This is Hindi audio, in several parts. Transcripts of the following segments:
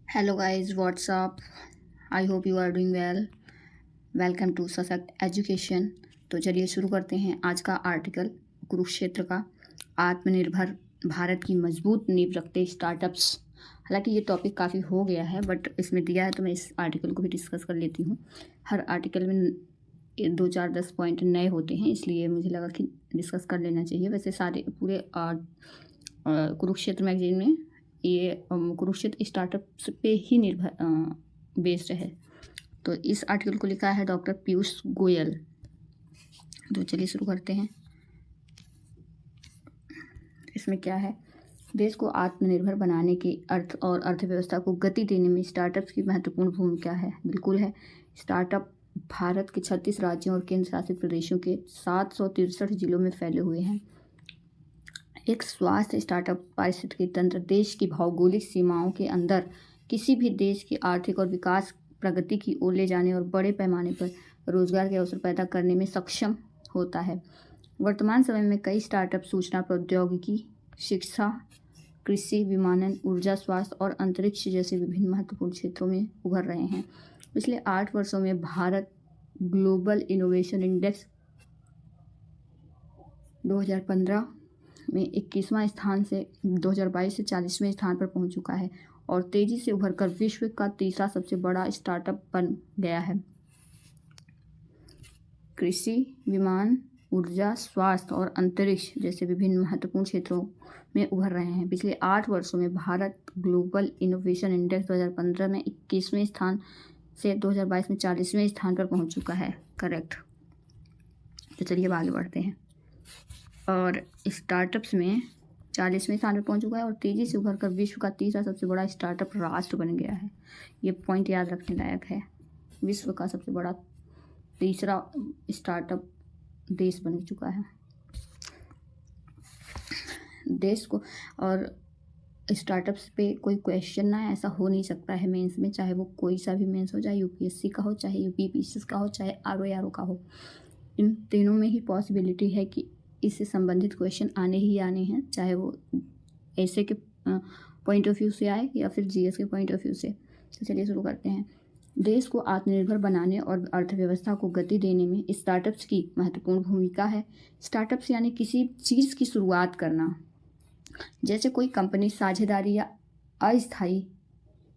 Hello guys, what's up? I hope you are doing well. Welcome to Sashakt education. तो चलिए शुरू करते हैं आज का आर्टिकल कुरुक्षेत्र का। आत्मनिर्भर भारत की मजबूत नींव रखते स्टार्टअप्स। हालांकि ये टॉपिक काफ़ी हो गया है बट इसमें दिया है तो मैं इस आर्टिकल को भी डिस्कस कर लेती हूँ। हर आर्टिकल में 2 4 10 पॉइंट नए होते हैं, इसलिए मुझे लगा कि डिस्कस कर लेना चाहिए। वैसे सारे पूरे कुरुक्षेत्र मैगजीन में ये कुरुक्षेत्र स्टार्टअप्स पे ही निर्भर बेस्ड है। तो इस आर्टिकल को लिखा है डॉक्टर पीयूष गोयल। तो चलिए शुरू करते हैं। इसमें क्या है, देश को आत्मनिर्भर बनाने के अर्थ और अर्थव्यवस्था को गति देने में स्टार्टअप्स की महत्वपूर्ण भूमिका है। बिल्कुल है। स्टार्टअप भारत के 36 राज्यों और केंद्र शासित प्रदेशों के 763 जिलों में फैले हुए हैं। एक स्वास्थ्य स्टार्टअप पारिस्थितिकी तंत्र देश की भौगोलिक सीमाओं के अंदर किसी भी देश की आर्थिक और विकास प्रगति की ओर ले जाने और बड़े पैमाने पर रोजगार के अवसर पैदा करने में सक्षम होता है। वर्तमान समय में कई स्टार्टअप सूचना प्रौद्योगिकी, शिक्षा, कृषि, विमानन, ऊर्जा, स्वास्थ्य और अंतरिक्ष जैसे विभिन्न महत्वपूर्ण क्षेत्रों में उभर रहे हैं। पिछले 8 वर्षों में भारत ग्लोबल इनोवेशन इंडेक्स 2015 में 21वां स्थान से 2022 से 40वें स्थान पर पहुंच चुका है और तेजी से उभरकर विश्व का तीसरा सबसे बड़ा स्टार्टअप बन गया है। कृषि, विमान, ऊर्जा, स्वास्थ्य और अंतरिक्ष जैसे विभिन्न महत्वपूर्ण क्षेत्रों में उभर रहे हैं। पिछले 8 वर्षों में भारत ग्लोबल इनोवेशन इंडेक्स 2015 में 21वें स्थान से 2022 में 40वें स्थान पर पहुंच चुका है। करेक्ट। तो चलिए आगे बढ़ते हैं। और स्टार्टअप्स में 40वें स्थान पर पहुंच चुका है और तेज़ी से उभरकर विश्व का तीसरा सबसे बड़ा स्टार्टअप राष्ट्र बन गया है। ये पॉइंट याद रखने लायक है। विश्व का सबसे बड़ा तीसरा स्टार्टअप देश बन चुका है। देश को और स्टार्टअप्स पे कोई क्वेश्चन ना ऐसा हो नहीं सकता है मेंस में, चाहे वो कोई सा भी मेंस हो, चाहे यूपीएससी का हो, चाहे यूपीपीएससी का हो, चाहे आरओ का हो। इन तीनों में ही पॉसिबिलिटी है कि इससे संबंधित क्वेश्चन आने ही आने हैं, चाहे वो ऐसे के पॉइंट ऑफ व्यू से आए या फिर जीएस के पॉइंट ऑफ व्यू से। तो चलिए शुरू करते हैं। देश को आत्मनिर्भर बनाने और अर्थव्यवस्था को गति देने में स्टार्टअप्स की महत्वपूर्ण भूमिका है। स्टार्टअप्स यानी किसी चीज़ की शुरुआत करना, जैसे कोई कंपनी साझेदारी या अस्थायी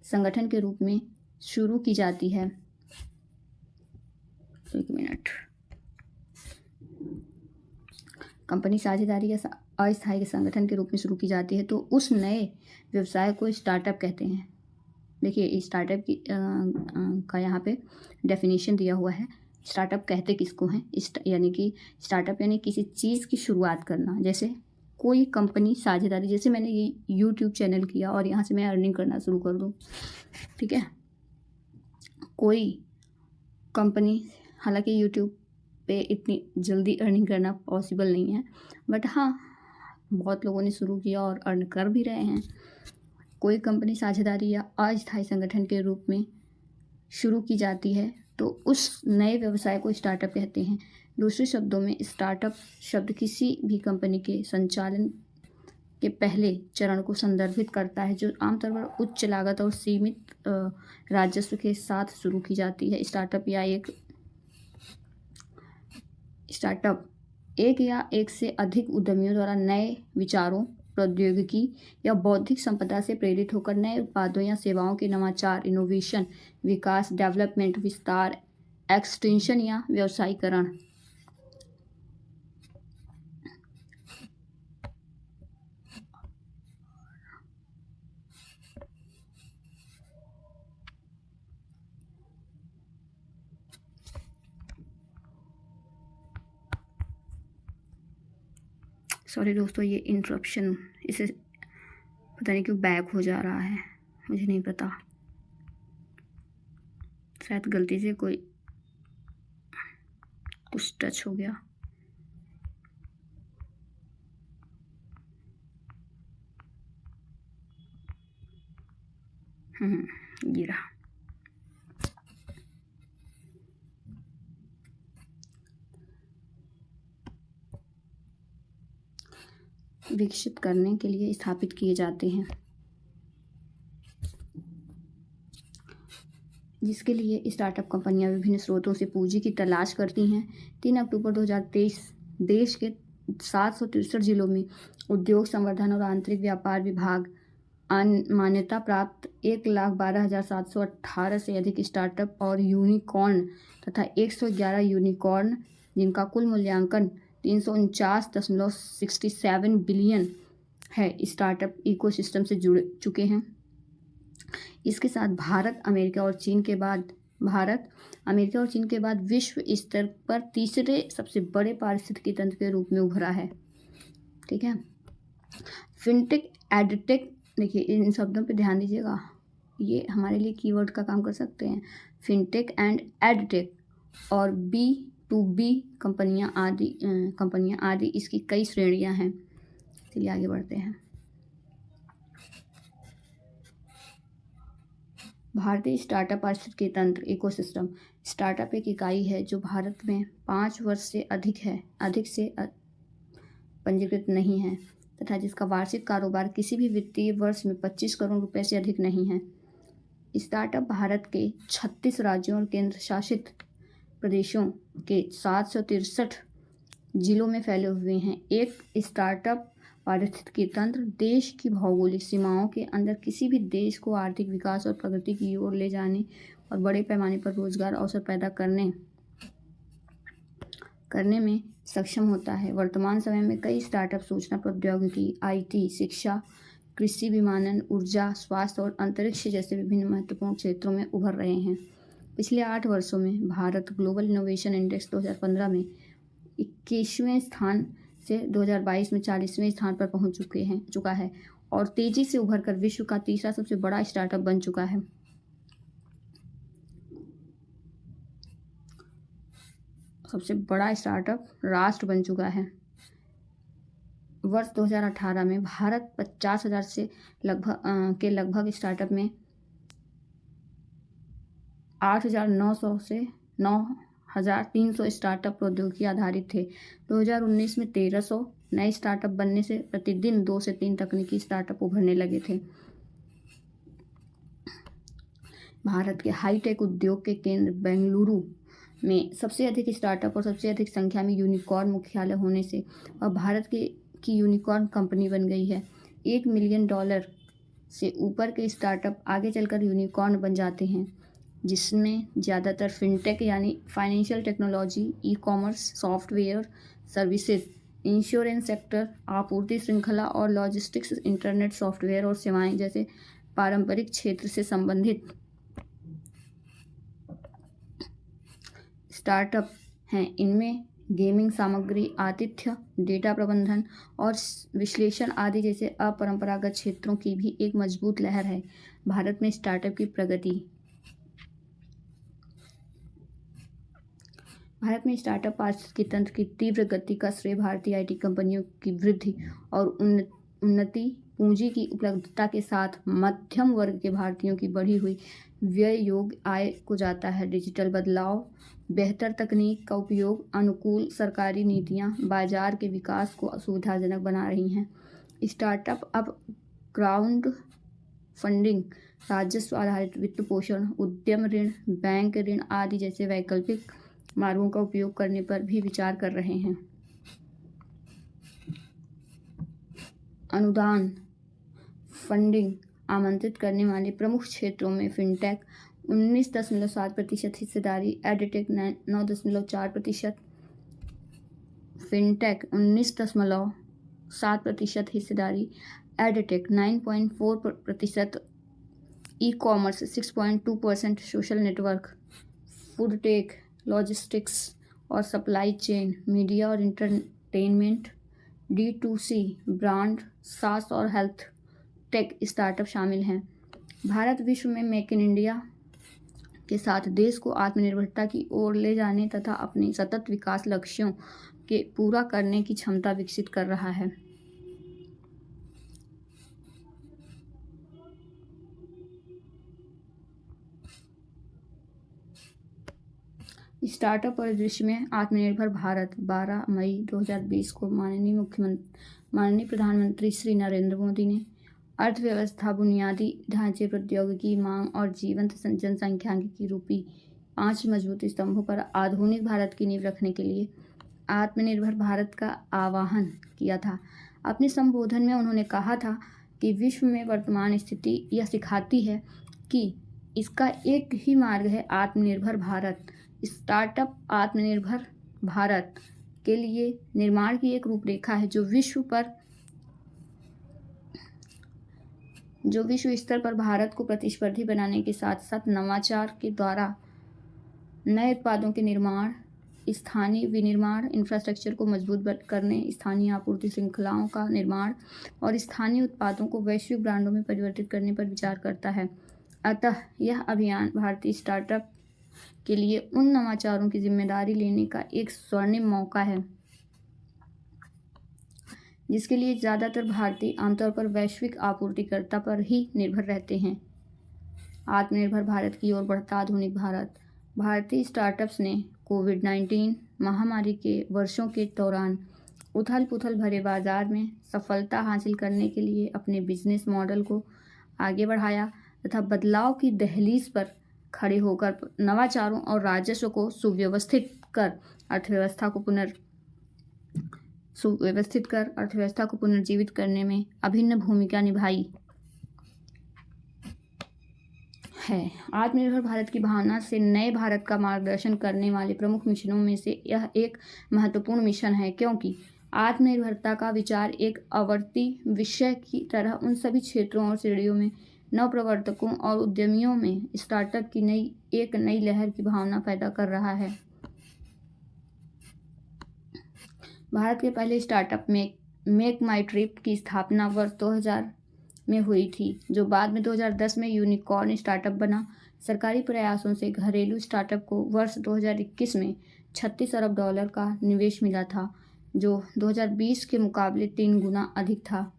संगठन के रूप में शुरू की जाती है। एक मिनट। कंपनी साझेदारी या अस्थायी संगठन के रूप में शुरू की जाती है तो उस नए व्यवसाय को स्टार्टअप कहते हैं। देखिए स्टार्टअप की का यहाँ पे डेफिनेशन दिया हुआ है। स्टार्टअप कहते किसको हैं, यानी कि स्टार्टअप यानी किसी चीज़ की शुरुआत करना। जैसे कोई कंपनी साझेदारी, जैसे मैंने ये यूट्यूब चैनल किया और यहाँ से मैं अर्निंग करना शुरू कर दूँ, ठीक है। कोई कंपनी, हालांकि यूट्यूब पे इतनी जल्दी अर्निंग करना पॉसिबल नहीं है, बट हाँ बहुत लोगों ने शुरू किया और अर्न कर भी रहे हैं। कोई कंपनी साझेदारी या अस्थायी संगठन के रूप में शुरू की जाती है तो उस नए व्यवसाय को स्टार्टअप कहते हैं। दूसरे शब्दों में स्टार्टअप शब्द किसी भी कंपनी के संचालन के पहले चरण को संदर्भित करता है जो आमतौर पर उच्च लागत और सीमित राजस्व के साथ शुरू की जाती है। स्टार्टअप एक या एक से अधिक उद्यमियों द्वारा नए विचारों, प्रौद्योगिकी या बौद्धिक संपदा से प्रेरित होकर नए उत्पादों या सेवाओं के नवाचार, इनोवेशन, विकास, डेवलपमेंट, विस्तार, एक्सटेंशन या व्यवसायीकरण। सॉरी दोस्तों, ये इंटरप्शन, इसे पता नहीं क्यों बैक हो जा रहा है, मुझे नहीं पता, शायद गलती से कोई कुछ टच हो गया। ये रहा। विकसित करने के लिए स्थापित किए जाते हैं। जिसके लिए स्टार्टअप कंपनियां विभिन्न स्रोतों से पूंजी की तलाश करती हैं। 3 अक्टूबर 2023 देश के 763 जिलों में उद्योग संवर्धन और आंतरिक व्यापार विभाग मान्यता प्राप्त 1,12,718 से अधिक स्टार्टअप और यूनिकॉर्न तथा 111 यूनिकॉर्न जिनका कुल मूल्यांकन 349.67 बिलियन है स्टार्टअप इकोसिस्टम से जुड़ चुके हैं। इसके साथ भारत अमेरिका और चीन के बाद विश्व स्तर पर तीसरे सबसे बड़े पारिस्थितिकी तंत्र के रूप में उभरा है। ठीक है। फिनटेक, एडटेक, देखिए इन शब्दों पे ध्यान दीजिएगा, ये हमारे लिए कीवर्ड का काम कर सकते हैं। फिनटेक एंड एडटेक और B2B कंपनियां आदि इसकी कई श्रेणियां हैं। चलिए आगे बढ़ते हैं। भारतीय स्टार्टअप पारिस्थितिकी तंत्र इकोसिस्टम। स्टार्टअप एक इकाई है जो भारत में 5 वर्ष से अधिक से पंजीकृत नहीं है तथा जिसका वार्षिक कारोबार किसी भी वित्तीय वर्ष में 25 करोड़ रुपए से अधिक नहीं है। स्टार्टअप भारत के 36 राज्यों और केंद्र शासित प्रदेशों के 763 जिलों में फैले हुए हैं। एक स्टार्टअप पारिस्थितिकी तंत्र देश की भौगोलिक सीमाओं के अंदर किसी भी देश को आर्थिक विकास और प्रगति की ओर ले जाने और बड़े पैमाने पर रोजगार अवसर पैदा करने में सक्षम होता है। वर्तमान समय में कई स्टार्टअप सूचना प्रौद्योगिकी, IT, शिक्षा, कृषि, विमानन, ऊर्जा, स्वास्थ्य और अंतरिक्ष जैसे विभिन्न महत्वपूर्ण क्षेत्रों में उभर रहे हैं। पिछले 8 वर्षों में भारत ग्लोबल इनोवेशन इंडेक्स 2015 में 21वें स्थान से 2022 में 40वें स्थान पर पहुंच चुका है और तेजी से उभरकर विश्व का तीसरा सबसे बड़ा स्टार्टअप बन चुका है। सबसे बड़ा स्टार्टअप राष्ट्र बन चुका है। वर्ष 2018 में भारत 50,000 से लगभग स्टार्टअप में 8,900 से 9,300 स्टार्टअप प्रौद्योगिकी आधारित थे। 2019 में 1,300 नए स्टार्टअप बनने से प्रतिदिन 2 से 3 तकनीकी स्टार्टअप उभरने लगे थे। भारत के हाईटेक उद्योग के केंद्र बेंगलुरु में सबसे अधिक स्टार्टअप और सबसे अधिक संख्या में यूनिकॉर्न मुख्यालय होने से वह भारत की यूनिकॉर्न कंपनी बन गई है। $1 मिलियन से ऊपर के स्टार्टअप आगे चलकर यूनिकॉर्न बन जाते हैं, जिसमें ज़्यादातर फिनटेक यानी financial technology, ecommerce, software services, insurance sector, आपूर्ति श्रृंखला और लॉजिस्टिक्स, इंटरनेट सॉफ्टवेयर और सेवाएं जैसे पारंपरिक क्षेत्र से संबंधित स्टार्टअप हैं। इनमें गेमिंग सामग्री, आतिथ्य, डेटा प्रबंधन और विश्लेषण आदि जैसे अपरंपरागत क्षेत्रों की भी एक मजबूत लहर है। भारत में स्टार्टअप की प्रगति। भारत में स्टार्टअप पारिस्थितिकी तंत्र की तीव्र गति का श्रेय भारतीय IT कंपनियों की वृद्धि और उन्नति, पूंजी की उपलब्धता के साथ मध्यम वर्ग के भारतीयों की बढ़ी हुई व्यय योग्य आय को जाता है। डिजिटल बदलाव, बेहतर तकनीक का उपयोग, अनुकूल सरकारी नीतियां बाजार के विकास को सुविधाजनक बना रही हैं। स्टार्टअप अब क्राउड फंडिंग, राजस्व आधारित वित्त पोषण, उद्यम ऋण, बैंक ऋण आदि जैसे वैकल्पिक मार्गों का उपयोग करने पर भी विचार कर रहे हैं। अनुदान, फंडिंग आमंत्रित करने वाले प्रमुख क्षेत्रों में फिनटेक 19.7% हिस्सेदारी, एडटेक 9.4%, फिनटेक 19.7% हिस्सेदारी, edtech 9.4%, e-commerce 6.2%, social network, foodtech, logistics और सप्लाई चेन, मीडिया और इंटरटेनमेंट, D2C, ब्रांड, SaaS और हेल्थ टेक स्टार्टअप शामिल हैं। भारत विश्व में मेक इन इंडिया के साथ देश को आत्मनिर्भरता की ओर ले जाने तथा अपने सतत विकास लक्ष्यों के पूरा करने की क्षमता विकसित कर रहा है। स्टार्टअप परिदृश्य में आत्मनिर्भर भारत 12 मई 2020 को माननीय प्रधानमंत्री श्री नरेंद्र मोदी ने अर्थव्यवस्था, बुनियादी ढांचे, प्रौद्योगिकी, मांग और जीवंत जनसांख्यिकी की रूपी 5 मजबूत स्तंभों पर आधुनिक भारत की नींव रखने के लिए आत्मनिर्भर भारत का आह्वान किया था। अपने संबोधन में उन्होंने कहा था कि विश्व में वर्तमान स्थिति यह सिखाती है कि इसका एक ही मार्ग है, आत्मनिर्भर भारत। स्टार्टअप आत्मनिर्भर भारत के लिए निर्माण की एक रूपरेखा है जो विश्व स्तर पर भारत को प्रतिस्पर्धी बनाने के साथ साथ नवाचार के द्वारा नए उत्पादों के निर्माण, स्थानीय विनिर्माण, इंफ्रास्ट्रक्चर को मजबूत करने, स्थानीय आपूर्ति श्रृंखलाओं का निर्माण और स्थानीय उत्पादों को वैश्विक ब्रांडों में परिवर्तित करने पर विचार करता है। अतः यह अभियान भारतीय स्टार्टअप के लिए उन नवाचारों की जिम्मेदारी लेने का एक स्वर्णिम मौका है जिसके लिए ज़्यादातर भारतीय आमतौर पर वैश्विक आपूर्तिकर्ता पर ही निर्भर रहते हैं। आत्मनिर्भर भारत की ओर बढ़ता आधुनिक भारत। भारतीय स्टार्टअप्स ने कोविड-19 महामारी के वर्षों के दौरान उथल पुथल भरे बाजार में सफलता हासिल करने के लिए अपने बिजनेस मॉडल को आगे बढ़ाया तथा बदलाव की दहलीज पर खड़े होकर नवाचारों और राजस्व को सुव्यवस्थित कर अर्थव्यवस्था को पुनर्जीवित करने में अभिन्न भूमिका निभाई है। आत्मनिर्भर भारत की भावना से नए भारत का मार्गदर्शन करने वाले प्रमुख मिशनों में से यह एक महत्वपूर्ण मिशन है, क्योंकि आत्मनिर्भरता का विचार एक आवर्ती विषय की तरह उन सभी क्षेत्रों और श्रेणियों में नवप्रवर्तकों और उद्यमियों में स्टार्टअप की एक नई लहर की भावना पैदा कर रहा है। भारत के पहले स्टार्टअप में मेक माई ट्रिप की स्थापना वर्ष 2000 में हुई थी, जो बाद में 2010 में यूनिकॉर्न स्टार्टअप बना। सरकारी प्रयासों से घरेलू स्टार्टअप को वर्ष 2021 में $36 अरब का निवेश मिला था, जो 2020 के मुकाबले 3 गुना अधिक था।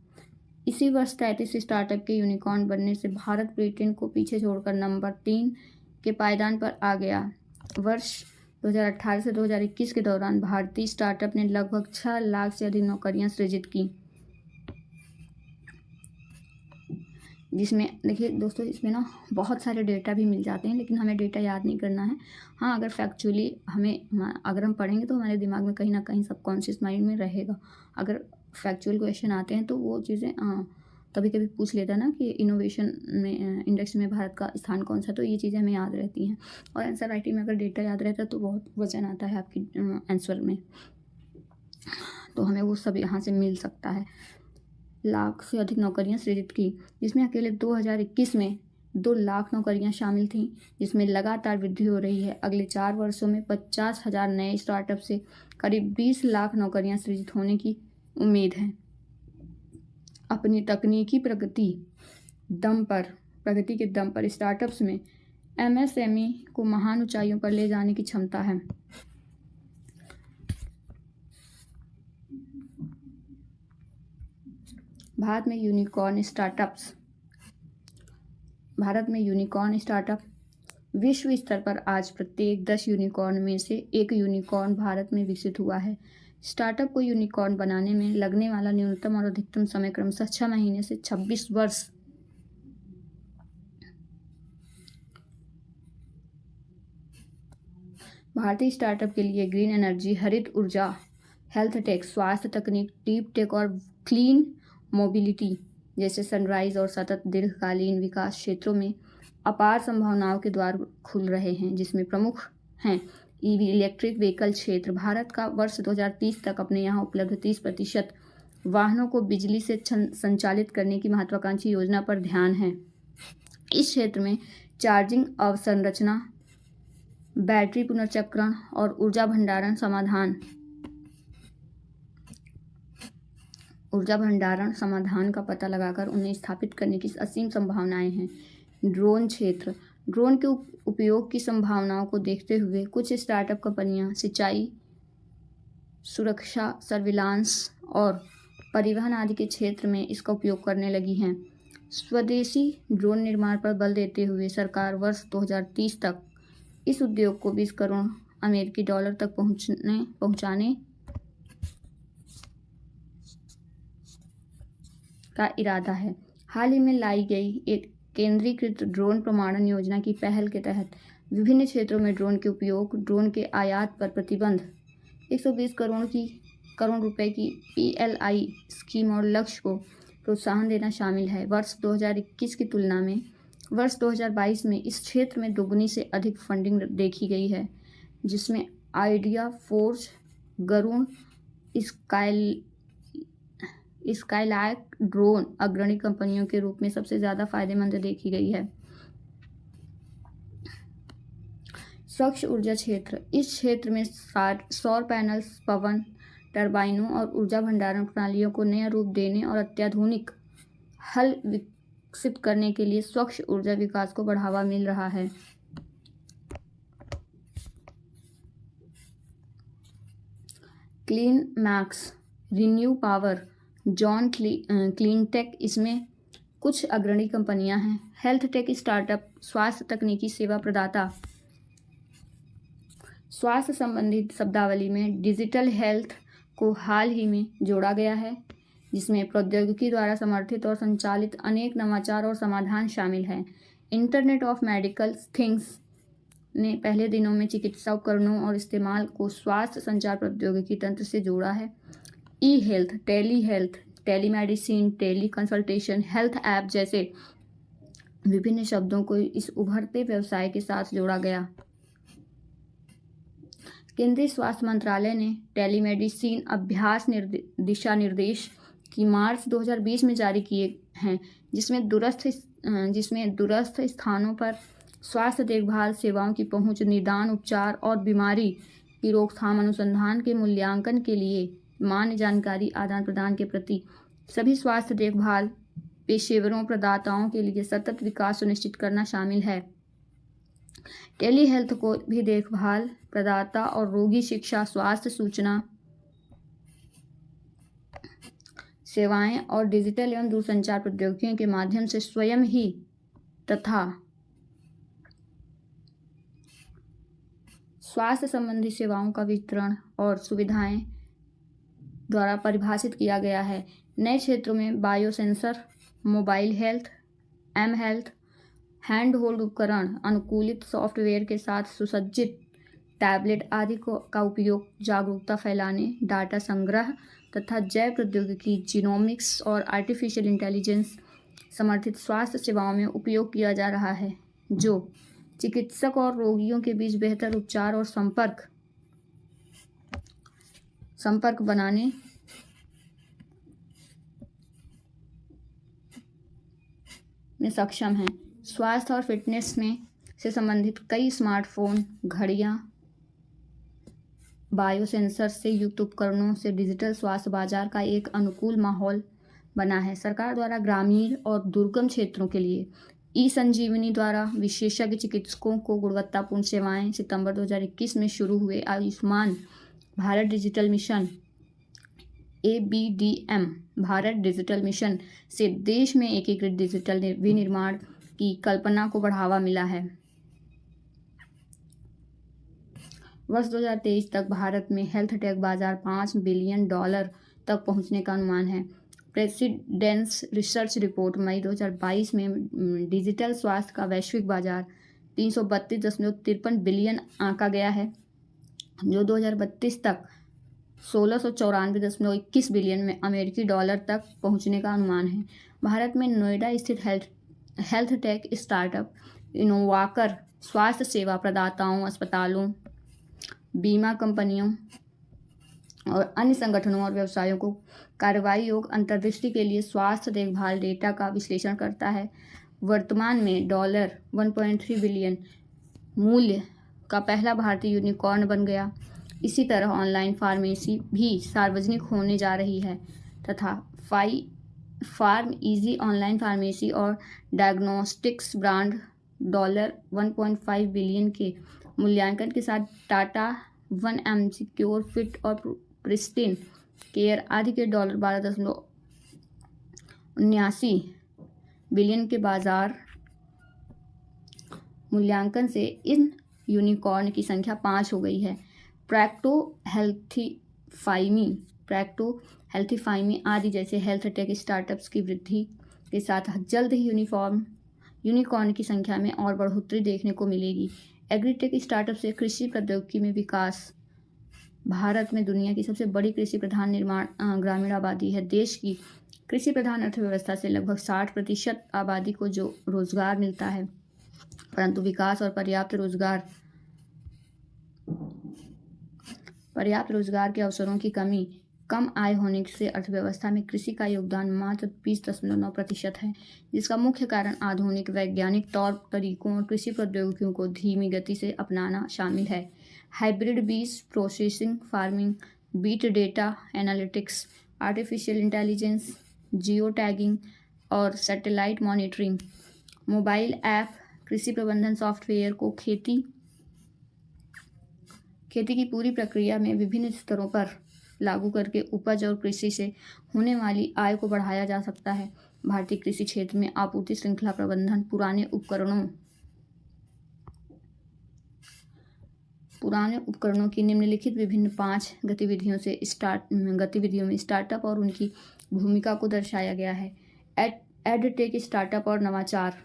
इसी वर्ष 33 स्टार्टअप के यूनिकॉर्न बनने से भारत ब्रिटेन को पीछे छोड़कर नंबर 3 के पायदान पर आ गया। वर्ष 2018 से 2021 के दौरान भारतीय स्टार्टअप ने लगभग 6 लाख से अधिक नौकरियां सृजित की, जिसमें देखिए दोस्तों, इसमें ना बहुत सारे डेटा भी मिल जाते हैं, लेकिन हमें डेटा याद नहीं करना है। हाँ, अगर फैक्चुअली अगर हम पढ़ेंगे तो हमारे दिमाग में कहीं ना कहीं सबकॉन्शियस माइंड में रहेगा। अगर फैक्चुअल क्वेश्चन आते हैं तो वो चीज़ें कभी कभी पूछ लेता है ना कि इनोवेशन में इंडेक्स में भारत का स्थान कौन सा, तो ये चीज़ें हमें याद रहती हैं। और आंसर राइटिंग में अगर डेटा याद रहता है तो बहुत वजन आता है आपकी आंसर में, तो हमें वो सब यहाँ से मिल सकता है। लाख से अधिक नौकरियां सृजित की, जिसमें अकेले 2021 में 2 लाख नौकरियां शामिल थीं, जिसमें लगातार वृद्धि हो रही है। अगले 4 वर्षों में 50,000 नए स्टार्टअप से करीब 20 लाख नौकरियां सृजित होने की उम्मीद है। अपनी तकनीकी प्रगति के दम पर स्टार्टअप्स में MSME को महान ऊंचाइयों पर ले जाने की क्षमता है। भारत में यूनिकॉर्न स्टार्टअप विश्व स्तर पर आज प्रत्येक 10 यूनिकॉर्न में से एक यूनिकॉर्न भारत में विकसित हुआ है। स्टार्टअप को यूनिकॉर्न बनाने में लगने वाला न्यूनतम और अधिकतम समय क्रमशः 6 महीने से 26 वर्ष भारतीय स्टार्टअप के लिए ग्रीन एनर्जी, हरित ऊर्जा, हेल्थ टेक, स्वास्थ्य तकनीक, डीप टेक और क्लीन मोबिलिटी जैसे सनराइज और सतत दीर्घकालीन विकास क्षेत्रों में अपार संभावनाओं के द्वार खुल रहे हैं, जिसमें प्रमुख हैं EV इलेक्ट्रिक व्हीकल क्षेत्र। भारत का वर्ष 2030 तक अपने यहाँ उपलब्ध 30% वाहनों को बिजली से संचालित करने की महत्वाकांक्षी योजना पर ध्यान है। इस क्षेत्र में चार्जिंग अवसंरचना, बैटरी पुनर्चक्रण और ऊर्जा भंडारण समाधान का पता लगाकर उन्हें स्थापित करने की असीम संभावनाएं हैं। ड्रोन क्षेत्र, ड्रोन के उपयोग की संभावनाओं को देखते हुए कुछ स्टार्टअप कंपनियां सिंचाई, सुरक्षा, सर्विलांस और परिवहन आदि के क्षेत्र में इसका उपयोग करने लगी हैं। स्वदेशी ड्रोन निर्माण पर बल देते हुए सरकार वर्ष 2030 तक इस उद्योग को 20 करोड़ अमेरिकी डॉलर तक पहुंचाने का इरादा है। हाल ही में लाई गई एक केंद्रीकृत ड्रोन प्रमाणन योजना की पहल के तहत विभिन्न क्षेत्रों में ड्रोन के उपयोग, ड्रोन के आयात पर प्रतिबंध, 120 करोड़ रुपए की PLI स्कीम और लक्ष्य को प्रोत्साहन देना शामिल है। वर्ष 2021 की तुलना में वर्ष 2022 में इस क्षेत्र में दोगुनी से अधिक फंडिंग देखी गई है, जिसमें आइडिया, फोर्ज, गरुण, स्काईलैक ड्रोन अग्रणी कंपनियों के रूप में सबसे ज़्यादा फायदेमंद देखी गई है। स्वच्छ ऊर्जा क्षेत्र, इस क्षेत्र में सौर पैनल्स, पवन टरबाइनों और ऊर्जा भंडारण प्रणालियों को नया रूप देने और अत्याधुनिक हल विकसित करने के लिए स्वच्छ ऊर्जा विकास को बढ़ावा मिल रहा है। Clean max, renew power, John cleantech, इसमें कुछ अग्रणी कंपनियां हैं। हेल्थ टेक स्टार्टअप, स्वास्थ्य तकनीकी सेवा प्रदाता। स्वास्थ्य संबंधित शब्दावली में डिजिटल हेल्थ को हाल ही में जोड़ा गया है, जिसमें प्रौद्योगिकी द्वारा समर्थित और संचालित अनेक नवाचार और समाधान शामिल हैं। इंटरनेट ऑफ मेडिकल थिंग्स ने पहले दिनों में चिकित्सा उपकरणों और इस्तेमाल को स्वास्थ्य संचार प्रौद्योगिकी तंत्र से जोड़ा है। E health, telehealth, telemedicine, teleconsultation, health app जैसे विभिन्न शब्दों को इस उभरते व्यवसाय के साथ जोड़ा गया। केंद्रीय स्वास्थ्य मंत्रालय ने टेलीमेडिसिन अभ्यास दिशा निर्देश की मार्च 2020 में जारी किए हैं, जिसमें दूरस्थ स्थानों पर स्वास्थ्य देखभाल सेवाओं की पहुंच, निदान, उपचार और बीमारी की रोकथाम अनुसंधान के मूल्यांकन के लिए मान्य जानकारी आदान प्रदान के प्रति सभी स्वास्थ्य देखभाल पेशेवरों प्रदाताओं के लिए सतत विकास सुनिश्चित करना शामिल है। टेली हेल्थ को भी देखभाल प्रदाता और रोगी शिक्षा, स्वास्थ्य सूचना सेवाएं और डिजिटल एवं दूरसंचार प्रौद्योगिकियों के माध्यम से स्वयं ही तथा स्वास्थ्य संबंधी सेवाओं का वितरण और सुविधाएं द्वारा परिभाषित किया गया है। नए क्षेत्रों में biosensor, mobile health, M health, hand hold उपकरण, अनुकूलित सॉफ्टवेयर के साथ सुसज्जित टैबलेट आदि का उपयोग जागरूकता फैलाने, डाटा संग्रह तथा जैव प्रौद्योगिकी, जीनोमिक्स और आर्टिफिशियल इंटेलिजेंस समर्थित स्वास्थ्य सेवाओं में उपयोग किया जा रहा है, जो चिकित्सक और रोगियों के बीच बेहतर उपचार और संपर्क बनाने में सक्षम हैं। स्वास्थ्य और फिटनेस में से संबंधित कई स्मार्टफोन, घड़ियां, बायोसेंसर से युक्त उपकरणों से डिजिटल स्वास्थ्य बाजार का एक अनुकूल माहौल बना है। सरकार द्वारा ग्रामीण और दुर्गम क्षेत्रों के लिए ई-संजीवनी द्वारा विशेषज्ञ चिकित्सकों को गुणवत्तापूर्ण सेवाएं सितंबर 2021 में शुरू हुए Ayushman Bharat digital mission ABDM Bharat digital mission से देश में एकीकृत डिजिटल विनिर्माण की कल्पना को बढ़ावा मिला है। वर्ष 2023 तक भारत में हेल्थ टेक बाजार $5 बिलियन तक पहुंचने का अनुमान है। प्रेसिडेंस रिसर्च रिपोर्ट मई 2022 में डिजिटल स्वास्थ्य का वैश्विक बाजार 332.53 बिलियन आंका गया है, जो 2032 तक 1694.21 बिलियन में अमेरिकी डॉलर तक पहुंचने का अनुमान है। भारत में नोएडा स्थित हेल्थ टेक स्टार्टअप इनोवाकर स्वास्थ्य सेवा प्रदाताओं, अस्पतालों, बीमा कंपनियों और अन्य संगठनों और व्यवसायों को कार्रवाई योग्य अंतर्दृष्टि के लिए स्वास्थ्य देखभाल डेटा का विश्लेषण करता है। वर्तमान में $1.3 बिलियन मूल्य का पहला भारतीय यूनिकॉर्न बन गया। इसी तरह ऑनलाइन फार्मेसी भी सार्वजनिक होने जा रही है तथा फार्म इजी ऑनलाइन फार्मेसी और डायग्नोस्टिक्स ब्रांड $1.5 बिलियन के मूल्यांकन के साथ टाटा 1mg क्योर फिट और प्रिस्टीन केयर आदि के $12.79 बिलियन के बाजार मूल्यांकन से इन यूनिकॉर्न की संख्या 5 हो गई है। प्रैक्टो हेल्थिफाइमी आदि जैसे हेल्थ टेक स्टार्टअप्स की वृद्धि के साथ जल्द ही यूनिकॉर्न की संख्या में और बढ़ोतरी देखने को मिलेगी। एग्रीटेक स्टार्टअप से कृषि प्रौद्योगिकी में विकास। भारत में दुनिया की सबसे बड़ी कृषि प्रधान ग्रामीण आबादी है। देश की कृषि प्रधान अर्थव्यवस्था से लगभग 60% आबादी को जो रोजगार मिलता है, परंतु विकास और पर्याप्त रोजगार के अवसरों की कमी, कम आय होने से अर्थव्यवस्था में कृषि का योगदान मात्र 20.9% है, जिसका मुख्य कारण आधुनिक वैज्ञानिक तौर तरीकों और कृषि प्रौद्योगिकियों को धीमी गति से अपनाना शामिल है। हाइब्रिड बीज processing, farming, big data analytics, artificial intelligence, geo tagging और सैटेलाइट मॉनिटरिंग, मोबाइल ऐप, कृषि प्रबंधन सॉफ्टवेयर को खेती की पूरी प्रक्रिया में विभिन्न स्तरों पर लागू करके उपज और कृषि से होने वाली आय को बढ़ाया जा सकता है। भारतीय कृषि क्षेत्र में आपूर्ति श्रृंखला प्रबंधन पुराने उपकरणों की निम्नलिखित विभिन्न 5 गतिविधियों में स्टार्टअप और उनकी भूमिका को दर्शाया गया है। एडटेक स्टार्टअप और नवाचार।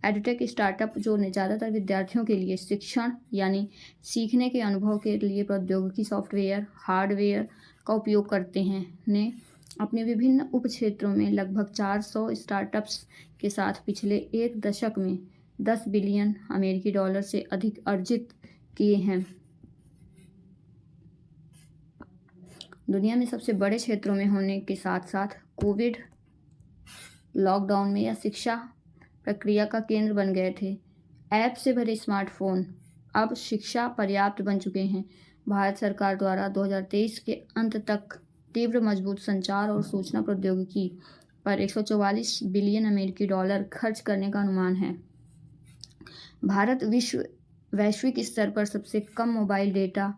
एडटेक स्टार्टअप जो ज़्यादातर विद्यार्थियों के लिए शिक्षण यानी सीखने के अनुभव के लिए प्रौद्योगिकी सॉफ्टवेयर, हार्डवेयर का उपयोग करते हैं, ने अपने विभिन्न उप क्षेत्रों में लगभग 400 स्टार्टअप्स के साथ पिछले एक दशक में $10 बिलियन से अधिक अर्जित किए हैं। दुनिया में सबसे बड़े क्षेत्रों में होने के साथ साथ कोविड लॉकडाउन में यह शिक्षा प्रक्रिया का केंद्र बन गए थे। ऐप से भरे स्मार्टफोन अब शिक्षा पर्याप्त बन चुके हैं। भारत सरकार द्वारा 2023 के अंत तक तीव्र मजबूत संचार और सूचना प्रौद्योगिकी पर $144 बिलियन खर्च करने का अनुमान है। भारत वैश्विक स्तर पर सबसे कम मोबाइल डेटा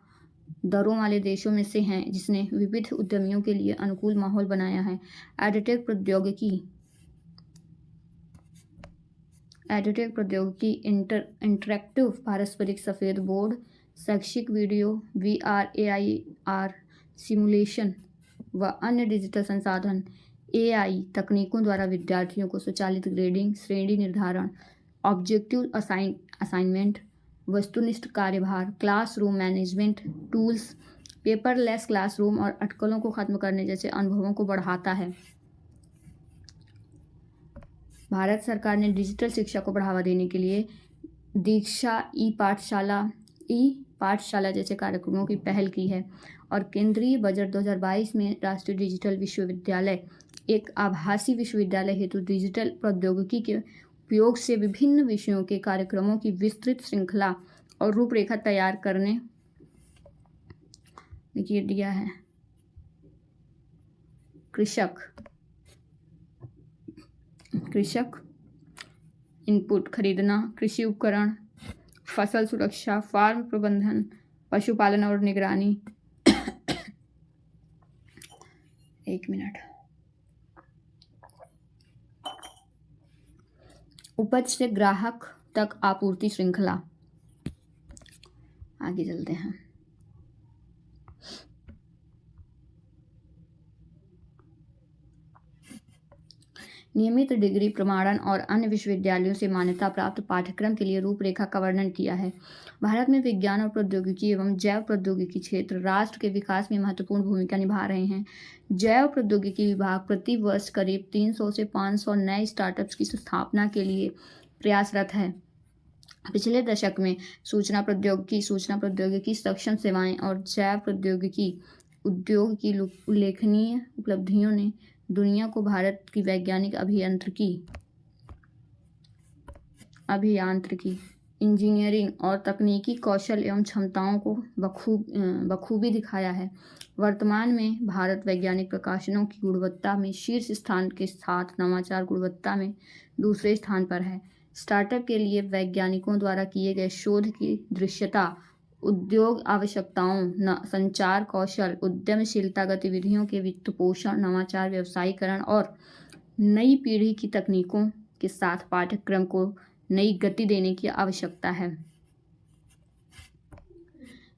दरों वाले देशों में से हैं, जिसने विविध उद्यमियों के लिए अनुकूल माहौल बनाया है। एडटेक प्रौद्योगिकी इंटरैक्टिव पारस्परिक सफ़ेद बोर्ड, शैक्षिक वीडियो, VR, AR सिमुलेशन व अन्य डिजिटल संसाधन, AI तकनीकों द्वारा विद्यार्थियों को स्वचालित ग्रेडिंग, श्रेणी निर्धारण, ऑब्जेक्टिव असाइनमेंट, वस्तुनिष्ठ कार्यभार, classroom management tools, paperless classroom और अटकलों को खत्म करने जैसे अनुभवों को बढ़ाता है। भारत सरकार ने डिजिटल शिक्षा को बढ़ावा देने के लिए दीक्षा ई पाठशाला जैसे कार्यक्रमों की पहल की है और केंद्रीय बजट 2022 में राष्ट्रीय डिजिटल विश्वविद्यालय, एक आभासी विश्वविद्यालय हेतु डिजिटल प्रौद्योगिकी के उपयोग से विभिन्न विषयों के कार्यक्रमों की विस्तृत श्रृंखला और रूपरेखा तैयार करने दिया है। कृषक इनपुट खरीदना, कृषि उपकरण, फसल सुरक्षा, फार्म प्रबंधन, पशुपालन और निगरानी। 1 मिनट। उपज से ग्राहक तक आपूर्ति श्रृंखला। आगे चलते हैं। नियमित डिग्री प्रमाणन और अन्य विश्वविद्यालयों से मान्यता प्राप्त पाठ्यक्रम के लिए रूपरेखा का वर्णन किया है। भारत में विज्ञान और प्रौद्योगिकी एवं जैव प्रौद्योगिकी क्षेत्र राष्ट्र के विकास में महत्वपूर्ण भूमिका निभा रहे हैं। जैव प्रौद्योगिकी विभाग प्रति वर्ष करीब 300 से 500 नए स्टार्टअप्स की स्थापना के लिए प्रयासरत है। पिछले दशक में सूचना प्रौद्योगिकी, सक्षम सेवाएं और जैव प्रौद्योगिकी उद्योग की उल्लेखनीय उपलब्धियों ने दुनिया को भारत की वैज्ञानिक अभियांत्रिकी, इंजीनियरिंग और तकनीकी कौशल एवं क्षमताओं को बखूबी दिखाया है। वर्तमान में भारत वैज्ञानिक प्रकाशनों की गुणवत्ता में शीर्ष स्थान के साथ नवाचार गुणवत्ता में दूसरे स्थान पर है। स्टार्टअप के लिए वैज्ञानिकों द्वारा किए गए शोध की दृश्यता, उद्योग आवश्यकताओं, संचार कौशल, उद्यमशीलता गतिविधियों के वित्तपोषण, नवाचार, व्यवसायीकरण और नई पीढ़ी की तकनीकों के साथ पाठ्यक्रम को नई गति देने की आवश्यकता है।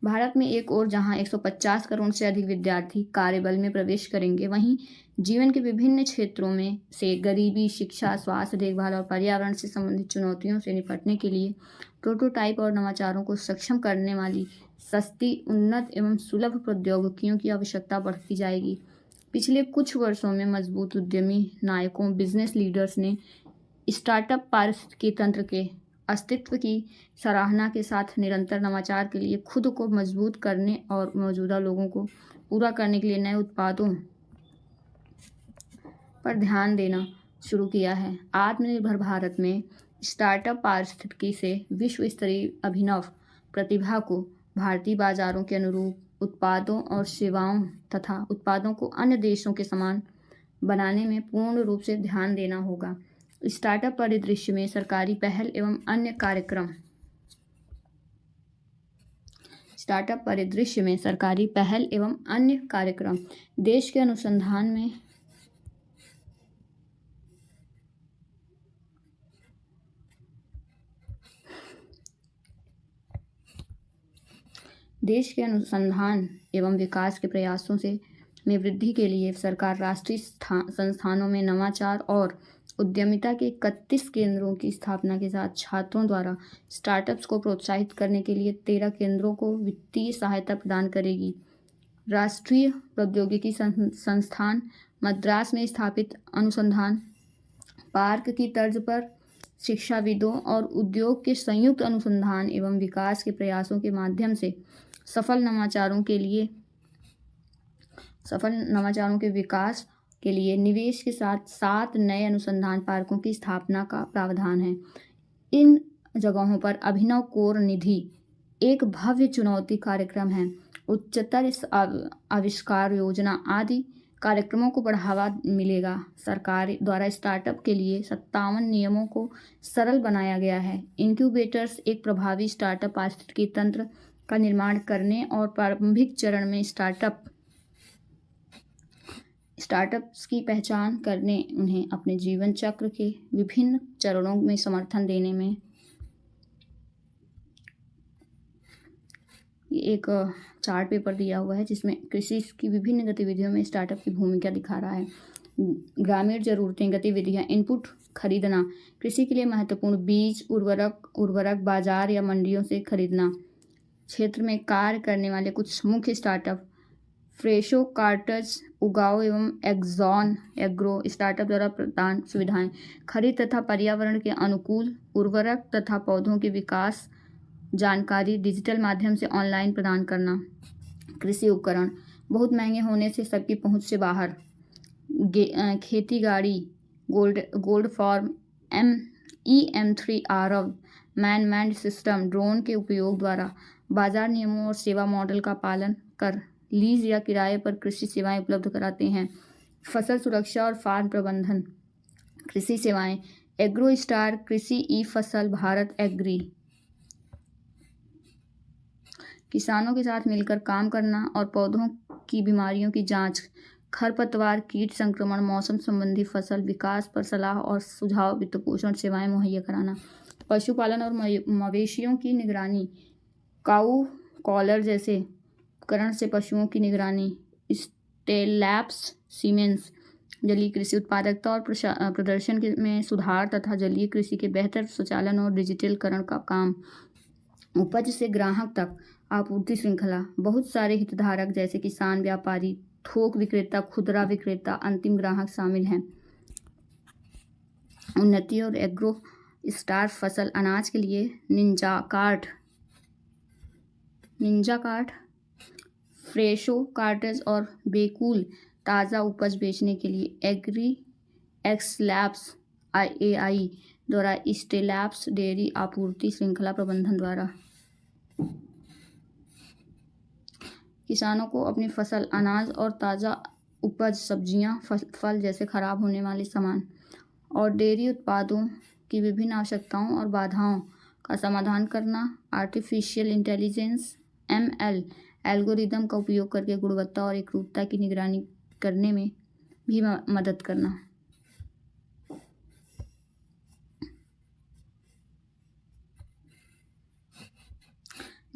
भारत में एक ओर जहां 150 करोड़ से अधिक विद्यार्थी कार्यबल में प्रवेश करेंगे, वहीं जीवन के विभिन्न क्षेत्रों में से गरीबी, शिक्षा, स्वास्थ्य देखभाल और पर्यावरण से संबंधित चुनौतियों से निपटने के लिए प्रोटोटाइप और नवाचारों को सक्षम करने वाली सस्ती, उन्नत एवं सुलभ प्रौद्योगिकियों की आवश्यकता बढ़ती जाएगी। पिछले कुछ वर्षों में मजबूत उद्यमी नायकों, बिजनेस लीडर्स ने स्टार्टअप पारिस्थितिकी तंत्र के अस्तित्व की सराहना के साथ निरंतर नवाचार के लिए खुद को मजबूत करने और मौजूदा लोगों को पूरा करने के लिए नए उत्पादों पर ध्यान देना शुरू किया है। आत्मनिर्भर भारत में स्टार्टअप पारिस्थितिकी से विश्व स्तरीय अभिनव प्रतिभा को भारतीय बाजारों के अनुरूप उत्पादों और सेवाओं तथा उत्पादों को अन्य देशों के समान बनाने में पूर्ण रूप से ध्यान देना होगा। स्टार्टअप परिदृश्य में सरकारी पहल एवं अन्य कार्यक्रम देश के अनुसंधान में एवं विकास के प्रयासों में वृद्धि के लिए सरकार राष्ट्रीय संस्थानों में नवाचार और उद्यमिता के 31 केंद्रों की स्थापना के साथ छात्रों द्वारा स्टार्टअप्स को प्रोत्साहित करने के लिए 13 केंद्रों को वित्तीय सहायता प्रदान करेगी। राष्ट्रीय प्रौद्योगिकी संस्थान मद्रास में स्थापित अनुसंधान पार्क की तर्ज पर शिक्षाविदों और उद्योग के संयुक्त अनुसंधान एवं विकास के प्रयासों के माध्यम से सफल नवाचारों के विकास के लिए निवेश के साथ 7 नए अनुसंधान पार्कों की स्थापना का प्रावधान है। इन जगहों पर अभिनव कोर निधि एक भव्य चुनौती कार्यक्रम है। उच्चतर आविष्कार योजना आदि कार्यक्रमों को बढ़ावा मिलेगा। सरकार द्वारा स्टार्टअप के लिए 57 नियमों को सरल बनाया गया है। इंक्यूबेटर्स एक प्रभावी स्टार्टअप पारिस्थितिकी तंत्र का निर्माण करने और प्रारंभिक चरण में स्टार्टअप्स की पहचान करने, उन्हें अपने जीवन चक्र के विभिन्न चरणों में समर्थन देने में। ये एक चार्ट पेपर दिया हुआ है जिसमें कृषि की विभिन्न गतिविधियों में स्टार्टअप की भूमिका दिखा रहा है। ग्रामीण जरूरतें, गतिविधियां, इनपुट खरीदना, कृषि के लिए महत्वपूर्ण बीज, उर्वरक बाजार या मंडियों से खरीदना। क्षेत्र में कार्य करने वाले कुछ मुख्य स्टार्टअप फ्रेशो, कार्टज, उगाओ एवं एक्सॉन एग्रो स्टार्टअप द्वारा प्रदान सुविधाएं, खरीद तथा पर्यावरण के अनुकूल उर्वरक तथा पौधों के विकास जानकारी डिजिटल माध्यम से ऑनलाइन प्रदान करना। कृषि उपकरण बहुत महंगे होने से सबकी पहुंच से बाहर। खेती गाड़ी, gold form, EM3 Aarav, man system, drone के उपयोग द्वारा बाजार नियमों और सेवा मॉडल का पालन कर लीज या किराए पर कृषि सेवाएं उपलब्ध कराते हैं। फसल सुरक्षा और फार्म प्रबंधन, कृषि सेवाएं, एग्रो स्टार, कृषि ई फसल, भारत एग्री। किसानों के साथ मिलकर काम करना और पौधों की बीमारियों की जांच, खरपतवार, कीट संक्रमण, मौसम संबंधी फसल विकास पर सलाह और सुझाव, वित्तपोषण सेवाएं मुहैया कराना। पशुपालन और मवेशियों की निगरानी, काऊ कॉलर जैसे उपकरण से पशुओं की निगरानी। स्टेलैब्स सीमेंस, जलीय कृषि उत्पादकता और प्रदर्शन में सुधार तथा जलीय कृषि के बेहतर स्वचालन और डिजिटलीकरण का काम। उपज से ग्राहक तक आपूर्ति श्रृंखला, बहुत सारे हितधारक जैसे किसान, व्यापारी, थोक विक्रेता, खुदरा विक्रेता, अंतिम ग्राहक शामिल हैं। उन्नति और एग्रो स्टार फसल अनाज के लिए निंजा कार्ट, फ्रेशो, कार्टज और बेकूल ताज़ा उपज बेचने के लिए एग्री एक्सलैब्स AI द्वारा स्टेलैब्स डेयरी आपूर्ति श्रृंखला प्रबंधन द्वारा किसानों को अपनी फसल, अनाज और ताज़ा उपज, सब्जियां, फल जैसे खराब होने वाले सामान और डेयरी उत्पादों की विभिन्न आवश्यकताओं और बाधाओं का समाधान करना। आर्टिफिशियल इंटेलिजेंस ML एल्गोरिदम का उपयोग करके गुणवत्ता और एकरूपता की निगरानी करने में भी मदद करना।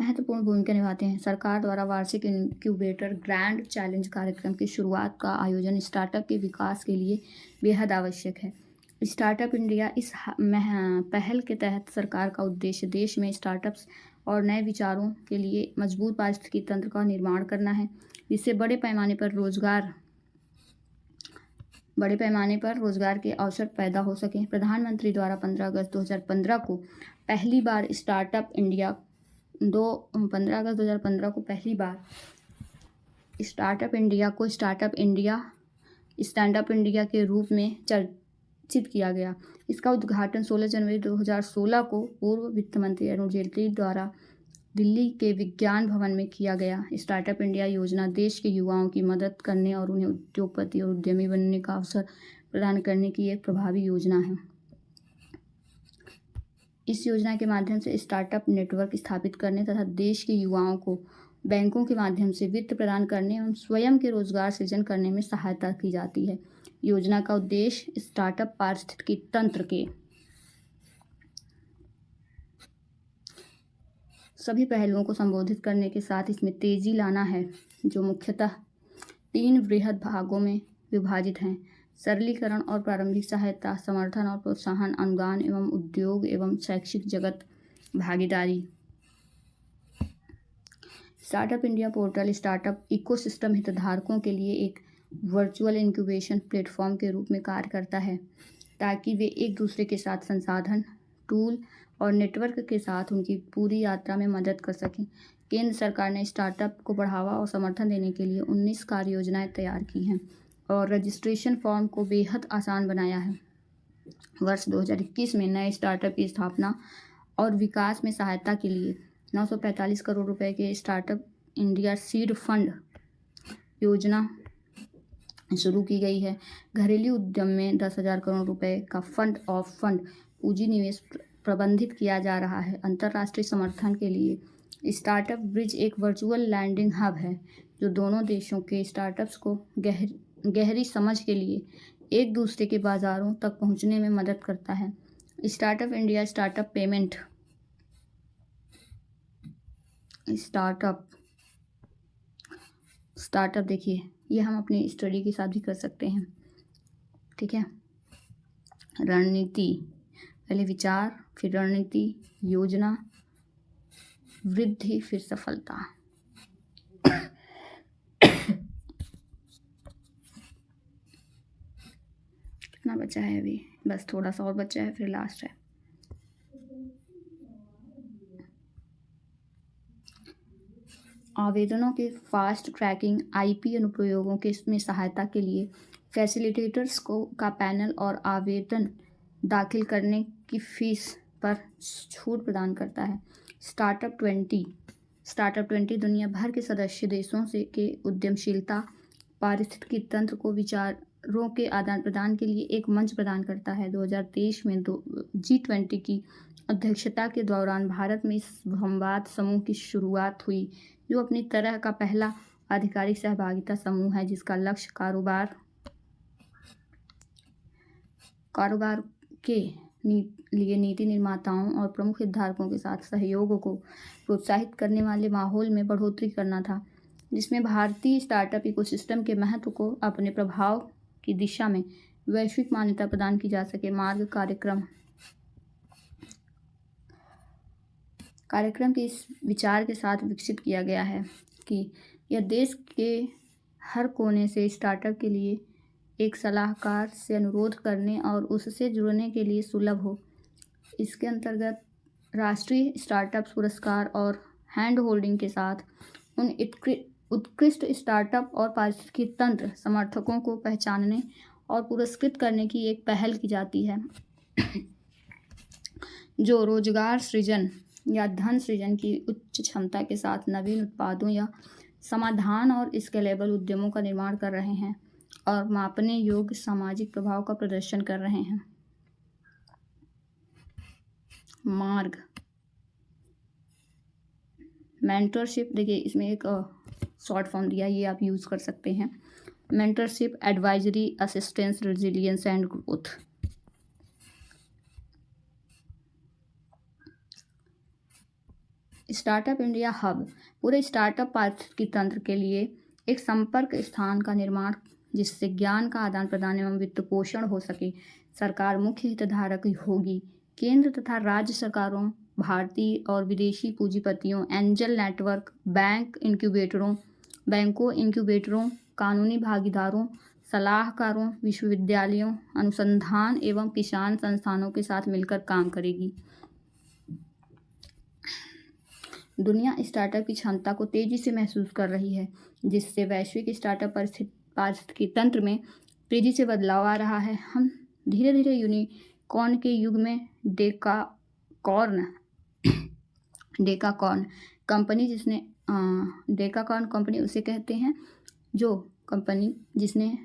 महत्वपूर्ण भूमिका निभाते हैं। सरकार द्वारा वार्षिक इनक्यूबेटर ग्रैंड चैलेंज कार्यक्रम की शुरुआत का आयोजन स्टार्टअप के विकास के लिए बेहद आवश्यक है। स्टार्टअप इंडिया इस पहल के तहत सरकार का उद्देश्य देश में स्टार्टअप्स और नए विचारों के लिए मजबूत पारिस्थितिकी तंत्र का निर्माण करना है, जिससे बड़े पैमाने पर रोजगार के अवसर पैदा हो सकें। प्रधानमंत्री द्वारा 15 अगस्त 2015 को पहली बार स्टार्टअप इंडिया को स्टैंड अप इंडिया के रूप में चर्चित किया गया। इसका उद्घाटन 16 जनवरी 2016 को पूर्व वित्त मंत्री अरुण जेटली द्वारा दिल्ली के विज्ञान भवन में किया गया। स्टार्टअप इंडिया योजना देश के युवाओं की मदद करने और उन्हें उद्योगपति और उद्यमी बनने का अवसर प्रदान करने की एक प्रभावी योजना है। इस योजना के माध्यम से स्टार्टअप नेटवर्क स्थापित करने तथा देश के युवाओं को बैंकों के माध्यम से वित्त प्रदान करने एवं स्वयं के रोजगार सृजन करने में सहायता की जाती है। योजना का उद्देश्य स्टार्टअप पारिस्थितिकी तंत्र के सभी पहलुओं को संबोधित करने के साथ इसमें तेजी लाना है, जो मुख्यतः 3 बृहद भागों में विभाजित हैं: सरलीकरण और प्रारंभिक सहायता, समर्थन और प्रोत्साहन, अनुदान एवं उद्योग एवं शैक्षिक जगत भागीदारी। Startup India portal startup ecosystem हितधारकों के लिए एक वर्चुअल इंक्यूबेशन प्लेटफॉर्म के रूप में कार्य करता है, ताकि वे एक दूसरे के साथ संसाधन, टूल और नेटवर्क के साथ उनकी पूरी यात्रा में मदद कर सकें। केंद्र सरकार ने स्टार्टअप को बढ़ावा और समर्थन देने के लिए 19 कार्य योजनाएं तैयार की हैं और रजिस्ट्रेशन फॉर्म को बेहद आसान बनाया है। वर्ष 2021 में नए स्टार्टअप की स्थापना और विकास में सहायता के लिए 945 करोड़ रुपए के स्टार्टअप इंडिया सीड फंड योजना शुरू की गई है। घरेलू उद्यम में 10,000 करोड़ रुपए का फंड ऑफ फंड पूंजी निवेश प्रबंधित किया जा रहा है। अंतर्राष्ट्रीय समर्थन के लिए स्टार्टअप ब्रिज एक वर्चुअल लैंडिंग हब है, जो दोनों देशों के स्टार्टअप्स को गहरी समझ के लिए एक दूसरे के बाजारों तक पहुंचने में मदद करता है। स्टार्टअप इंडिया स्टार्टअप देखिए, ये हम अपनी स्टडी के साथ भी कर सकते हैं। ठीक है, रणनीति, पहले विचार, फिर रणनीति, योजना, वृद्धि, फिर सफलता। कितना बचा है अभी? बस थोड़ा सा और बचा है, फिर लास्ट है। आवेदनों के फास्ट ट्रैकिंग आईपी अनुप्रयोगों के में सहायता के लिए फैसिलिटेटर्स का पैनल और आवेदन दाखिल करने की फीस पर छूट प्रदान करता है। स्टार्टअप 20 दुनिया भर के सदस्य देशों के उद्यमशीलता पारिस्थितिकी तंत्र को विचारों के आदान प्रदान के लिए एक मंच प्रदान करता है। 2023 में G20 की अध्यक्षता के दौरान भारत में इस संवाद समूह की शुरुआत हुई, जो अपनी तरह का पहला आधिकारिक सहभागिता समूह है, जिसका लक्ष्य कारोबार के लिए नीति निर्माताओं और प्रमुख हितधारकों के साथ सहयोग को प्रोत्साहित करने वाले माहौल में बढ़ोतरी करना था, जिसमें भारतीय स्टार्टअप इकोसिस्टम के महत्व को अपने प्रभाव की दिशा में वैश्विक मान्यता प्रदान की जा सके। मार्ग कार्यक्रम के इस विचार के साथ विकसित किया गया है कि यह देश के हर कोने से स्टार्टअप के लिए एक सलाहकार से अनुरोध करने और उससे जुड़ने के लिए सुलभ हो। इसके अंतर्गत राष्ट्रीय स्टार्टअप पुरस्कार और हैंड होल्डिंग के साथ उन उत्कृष्ट स्टार्टअप और पारिस्थितिकी तंत्र समर्थकों को पहचानने और पुरस्कृत करने की एक पहल की जाती है, जो रोजगार सृजन या धन सृजन की उच्च क्षमता के साथ नवीन उत्पादों या समाधान और स्केलेबल उद्यमों का निर्माण कर रहे हैं और मापने योग्य सामाजिक प्रभाव का प्रदर्शन कर रहे हैं। मार्ग मेंटरशिप, देखिए इसमें एक शॉर्ट फॉर्म दिया, ये आप यूज़ कर सकते हैं। Mentorship, advisory, assistance, resilience and growth. Startup India hub पूरे स्टार्टअप पारिस्थितिकी तंत्र के लिए एक संपर्क स्थान का निर्माण जिससे ज्ञान का आदान प्रदान एवं वित्त पोषण हो सके। सरकार मुख्य हितधारक होगी। केंद्र तथा राज्य सरकारों, भारतीय और विदेशी पूंजीपतियों, एंजल नेटवर्क, बैंकों इंक्यूबेटरों, कानूनी भागीदारों, सलाहकारों, विश्वविद्यालयों, अनुसंधान एवं किसान संस्थानों के साथ मिलकर काम करेगी। दुनिया स्टार्टअप की क्षमता को तेजी से महसूस कर रही है, जिससे वैश्विक स्टार्टअप पारिस्थितिकी तंत्र में तेजी से बदलाव आ रहा है। हम धीरे धीरे यूनिकॉर्न के युग में डेकाकॉर्न कंपनी उसे कहते हैं, जो कंपनी जिसने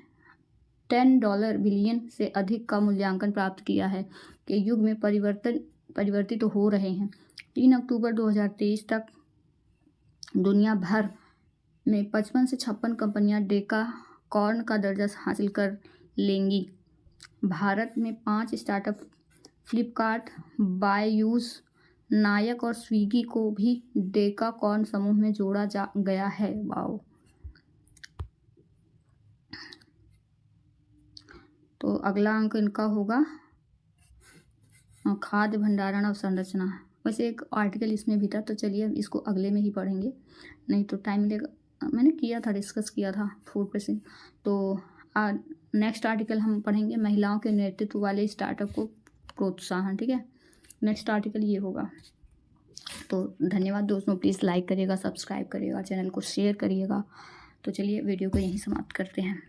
$10 बिलियन से अधिक का मूल्यांकन प्राप्त किया है, के युग में परिवर्तित हो रहे हैं। 3 अक्टूबर 2023 तक दुनिया भर में 55 से 56 कंपनियां डेकाकॉर्न का दर्जा हासिल कर लेंगी। भारत में 5 स्टार्टअप फ्लिपकार्ट, बायजूस, नायक और स्विगी को भी डेकाकॉर्न समूह में जोड़ा गया है। वाओ। तो अगला अंक इनका होगा खाद्य भंडारण और संरचना। वैसे एक आर्टिकल इसमें भी था, तो चलिए अब इसको अगले में ही पढ़ेंगे, नहीं तो टाइम मिलेगा। मैंने डिस्कस किया था फूड प्रोसेसिंग। तो नेक्स्ट आर्टिकल हम पढ़ेंगे महिलाओं के नेतृत्व वाले स्टार्टअप को प्रोत्साहन। ठीक है, नेक्स्ट आर्टिकल ये होगा। तो धन्यवाद दोस्तों, प्लीज़ लाइक करिएगा, सब्सक्राइब करिएगा, चैनल को शेयर करिएगा। तो चलिए वीडियो को यहीं समाप्त करते हैं।